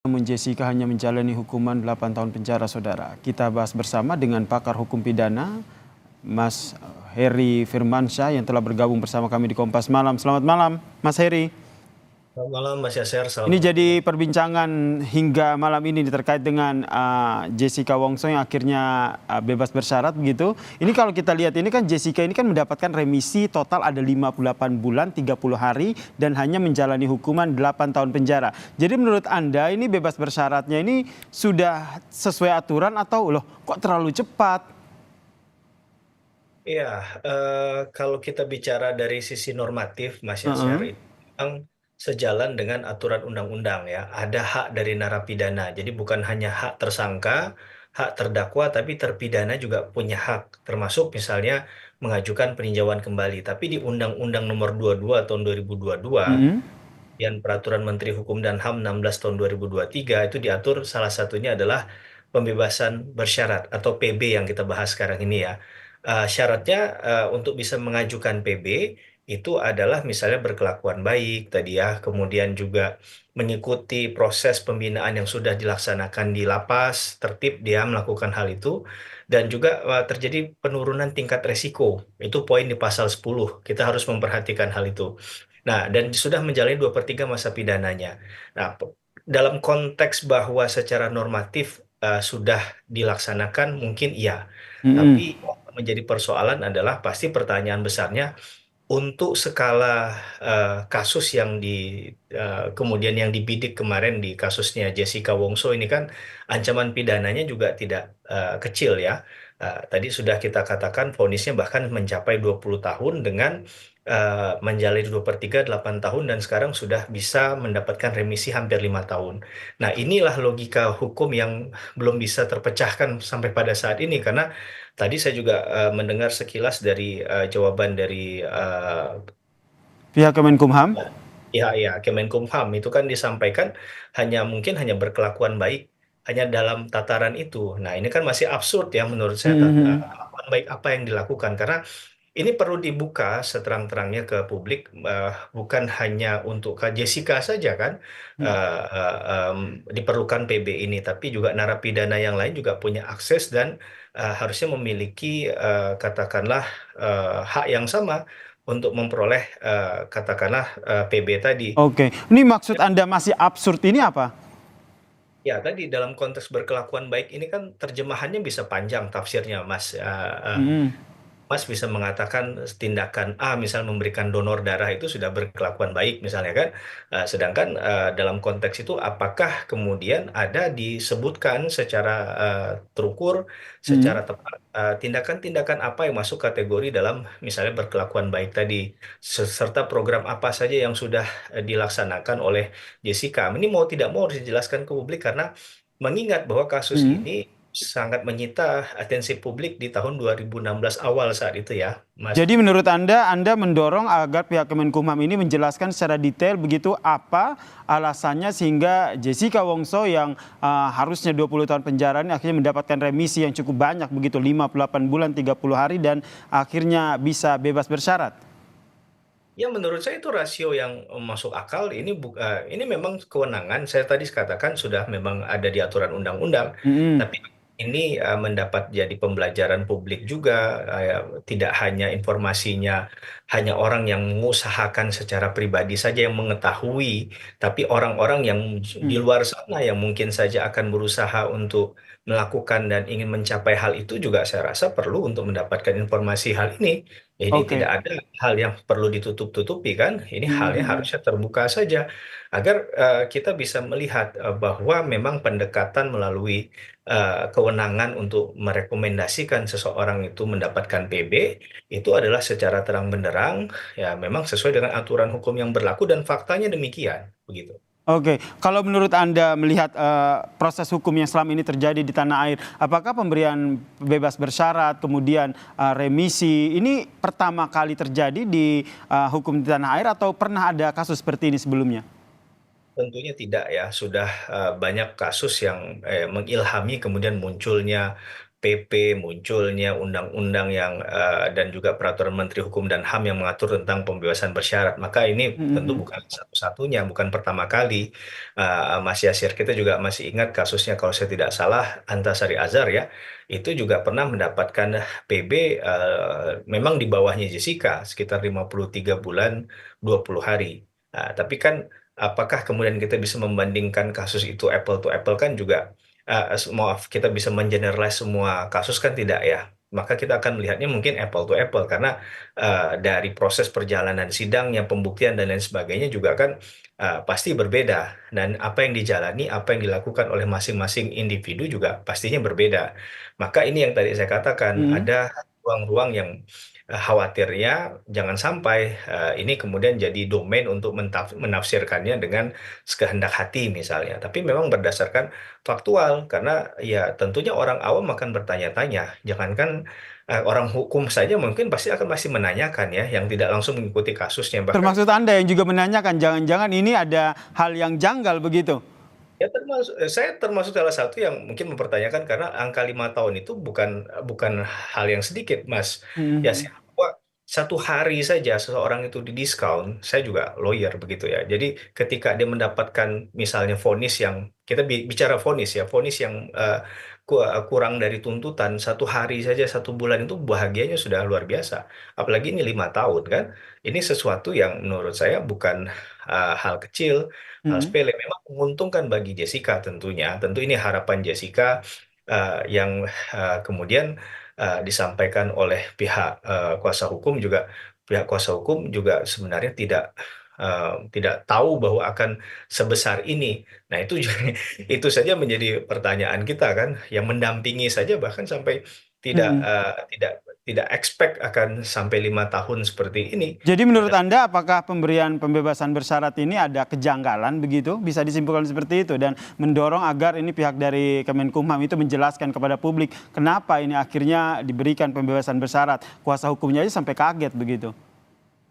Namun Jessica hanya menjalani hukuman 8 tahun penjara, saudara. Kita bahas bersama dengan pakar hukum pidana, Mas Heri Firmansyah yang telah bergabung bersama kami di Kompas Malam. Selamat malam, Mas Heri. Selamat malam Mas Yaser, Ini salam. jadi perbincangan hingga malam ini terkait dengan Jessica Wongso yang akhirnya bebas bersyarat begitu. Ini kalau kita lihat ini kan Jessica ini kan mendapatkan remisi total ada 58 bulan 30 hari dan hanya menjalani hukuman 8 tahun penjara. Jadi menurut Anda ini bebas bersyaratnya ini sudah sesuai aturan atau loh kok terlalu cepat? Iya, kalau kita bicara dari sisi normatif Mas Yaser, Heeh. itu memang sejalan dengan aturan undang-undang ya. Ada hak dari narapidana, jadi bukan hanya hak tersangka, hak terdakwa, tapi terpidana juga punya hak. Termasuk misalnya mengajukan peninjauan kembali. Tapi di Undang-Undang Nomor 22 tahun 2022, Mm-mm. dan Peraturan Menteri Hukum dan HAM 16 tahun 2023 itu diatur salah satunya adalah pembebasan bersyarat atau PB yang kita bahas sekarang ini ya. Syaratnya untuk bisa mengajukan PB itu adalah misalnya berkelakuan baik tadi ya, kemudian juga mengikuti proses pembinaan yang sudah dilaksanakan di lapas, tertib dia melakukan hal itu, dan juga terjadi penurunan tingkat resiko. Itu poin di pasal 10. Kita harus memperhatikan hal itu. Nah, dan sudah menjalani 2/3 masa pidananya. Nah, dalam konteks bahwa secara normatif sudah dilaksanakan, mungkin iya. Tapi Mm-mm. yang menjadi persoalan adalah pasti pertanyaan besarnya untuk skala kasus yang kemudian yang dibidik kemarin di kasusnya Jessica Wongso ini kan ancaman pidananya juga tidak kecil ya. Tadi sudah kita katakan vonisnya bahkan mencapai 20 tahun dengan menjalani 2/3 8 tahun dan sekarang sudah bisa mendapatkan remisi hampir 5 tahun. Nah, inilah logika hukum yang belum bisa terpecahkan sampai pada saat ini karena tadi saya juga mendengar sekilas dari jawaban dari Pihak Kemenkumham. ya Kemenkumham itu kan disampaikan mungkin hanya berkelakuan baik hanya dalam tataran itu. Nah, ini kan masih absurd ya menurut saya Mm-mm. kelakuan baik apa yang dilakukan karena ini perlu dibuka seterang-terangnya ke publik, bukan hanya untuk Kak Jessica saja kan diperlukan PB ini, tapi juga narapidana yang lain juga punya akses dan harusnya memiliki katakanlah hak yang sama untuk memperoleh katakanlah PB tadi. Oke, ini maksud Anda masih absurd ini apa? Ya, tadi dalam konteks berkelakuan baik ini kan terjemahannya bisa panjang tafsirnya, Mas. Mm-mm. Mas bisa mengatakan tindakan A, misal memberikan donor darah itu sudah berkelakuan baik, misalnya kan. Sedangkan dalam konteks itu, apakah kemudian ada disebutkan secara terukur, secara Mm-mm. tepat, tindakan-tindakan apa yang masuk kategori dalam misalnya berkelakuan baik tadi, serta program apa saja yang sudah dilaksanakan oleh Jessica. Ini mau tidak mau harus dijelaskan ke publik karena mengingat bahwa kasus Mm-mm. ini sangat menyita atensi publik di tahun 2016 awal saat itu ya, Mas. Jadi menurut Anda mendorong agar pihak Kemenkumham ini menjelaskan secara detail begitu apa alasannya sehingga Jessica Wongso yang harusnya 20 tahun penjara ini akhirnya mendapatkan remisi yang cukup banyak begitu 58 bulan 30 hari dan akhirnya bisa bebas bersyarat. Ya menurut saya itu rasio yang masuk akal. Ini memang kewenangan. Saya tadi katakan sudah memang ada di aturan undang-undang. Mm-mm. Tapi ini mendapat jadi pembelajaran publik juga. Tidak hanya informasinya hanya orang yang mengusahakan secara pribadi saja yang mengetahui, tapi orang-orang yang di Mm. luar sana yang mungkin saja akan berusaha untuk melakukan dan ingin mencapai hal itu juga saya rasa perlu untuk mendapatkan informasi hal ini. Jadi tidak Oke. ada hal yang perlu ditutup-tutupi kan, ini halnya Mm-mm. harusnya terbuka saja agar kita bisa melihat bahwa memang pendekatan melalui kewenangan untuk merekomendasikan seseorang itu mendapatkan PB itu adalah secara terang benderang ya memang sesuai dengan aturan hukum yang berlaku dan faktanya demikian begitu. Oke, kalau menurut Anda melihat proses hukum yang selama ini terjadi di tanah air, apakah pemberian bebas bersyarat, kemudian remisi, ini pertama kali terjadi di hukum di tanah air atau pernah ada kasus seperti ini sebelumnya? Tentunya tidak ya, sudah banyak kasus yang mengilhami kemudian munculnya PP, munculnya undang-undang yang dan juga peraturan Menteri Hukum dan HAM yang mengatur tentang pembebasan bersyarat. Maka ini tentu Mhm. bukan satu-satunya, bukan pertama kali. Mas Yasir, kita juga masih ingat kasusnya kalau saya tidak salah Antasari Azhar ya, itu juga pernah mendapatkan PB memang di bawahnya Jessica sekitar 53 bulan 20 hari. Tapi kan apakah kemudian kita bisa membandingkan kasus itu apple to apple kan juga maaf, kita bisa mengeneralize semua kasus kan tidak ya. Maka kita akan melihatnya mungkin apple to apple karena dari proses perjalanan sidangnya, pembuktian dan lain sebagainya juga kan pasti berbeda. Dan apa yang dijalani, apa yang dilakukan oleh masing-masing individu juga pastinya berbeda. Maka ini yang tadi saya katakan Mhm. ada ruang-ruang yang khawatirnya jangan sampai ini kemudian jadi domain untuk menafsirkannya dengan sekehendak hati misalnya. Tapi memang berdasarkan faktual karena ya tentunya orang awam akan bertanya-tanya. Jangankan orang hukum saja mungkin pasti akan masih menanyakan ya yang tidak langsung mengikuti kasusnya. Bahkan Termaksud Anda yang juga menanyakan, jangan-jangan ini ada hal yang janggal begitu? ya termasuk saya termasuk salah satu yang mungkin mempertanyakan karena angka 5 tahun itu bukan bukan hal yang sedikit, Mas. Ya Mhm. sih, bahwa satu hari saja seseorang itu didiskon, saya juga lawyer begitu ya. Jadi ketika dia mendapatkan misalnya vonis yang kita bicara vonis ya, vonis yang kurang dari tuntutan 1 hari saja 1 bulan itu bahagianya sudah luar biasa. Apalagi ini 5 tahun kan, ini sesuatu yang menurut saya bukan hal kecil. Hal Mhm. sepele memang menguntungkan bagi Jessica tentunya. Tentu ini harapan Jessica yang kemudian disampaikan oleh pihak kuasa hukum juga. Pihak kuasa hukum juga sebenarnya tidak tahu bahwa akan sebesar ini. Nah, itu juga, itu saja menjadi pertanyaan kita kan, yang mendampingi saja bahkan sampai tidak Mhm. tidak expect akan sampai 5 tahun seperti ini. Jadi menurut Padahal Anda apakah pemberian pembebasan bersyarat ini ada kejanggalan begitu? Bisa disimpulkan seperti itu dan mendorong agar ini pihak dari Kemenkumham itu menjelaskan kepada publik kenapa ini akhirnya diberikan pembebasan bersyarat. Kuasa hukumnya aja sampai kaget begitu.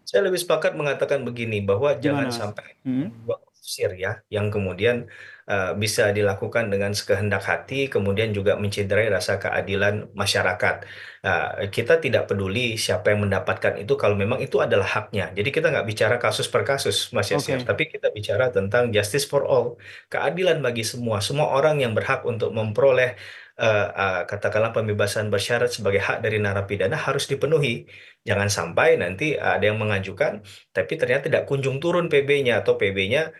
saya lebih sepakat mengatakan begini, bahwa jangan Gimana, Mas? sampai Mhm. membuat tafsir ya, yang kemudian bisa dilakukan dengan sekehendak hati, kemudian juga mencederai rasa keadilan masyarakat. Kita tidak peduli siapa yang mendapatkan itu kalau memang itu adalah haknya. Jadi kita nggak bicara kasus per kasus, Mas Yasir, Oke. tapi kita bicara tentang justice for all, keadilan bagi semua, semua orang yang berhak untuk memperoleh katakanlah pembebasan bersyarat sebagai hak dari narapidana harus dipenuhi. Jangan sampai nanti ada yang mengajukan, tapi ternyata tidak kunjung turun PB-nya atau PB-nya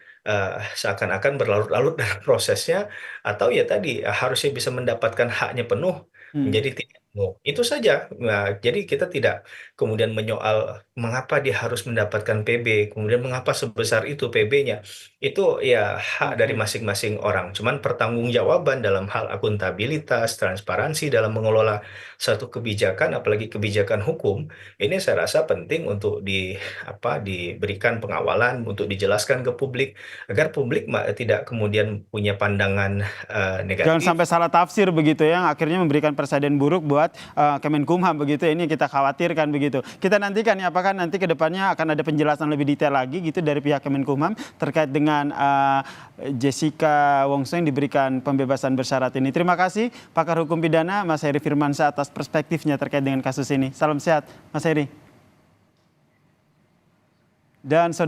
seakan-akan berlarut-larut dalam prosesnya, atau ya tadi harusnya bisa mendapatkan haknya penuh Mhm. menjadi tidak penuh. Itu saja. Nah, jadi kita tidak kemudian menyoal mengapa dia harus mendapatkan PB, kemudian mengapa sebesar itu PB-nya. Itu ya hak dari Oke. masing-masing orang. Cuman pertanggungjawaban dalam hal akuntabilitas, transparansi dalam mengelola satu kebijakan, apalagi kebijakan hukum, ini saya rasa penting untuk diberikan pengawalan, untuk dijelaskan ke publik agar publik tidak kemudian punya pandangan Jangan negatif. sampai salah tafsir begitu ya, yang akhirnya memberikan presiden buruk buat Kemenkumham begitu ya, ini yang kita khawatirkan begitu. Kita nantikan ya apakah nanti ke depannya akan ada penjelasan lebih detail lagi gitu dari pihak Kemenkumham terkait dengan Jessica Wongso yang diberikan pembebasan bersyarat ini. Terima kasih pakar hukum pidana Mas Heri Firmansyah atas perspektifnya terkait dengan kasus ini. Salam sehat Mas Heri. Dan saudara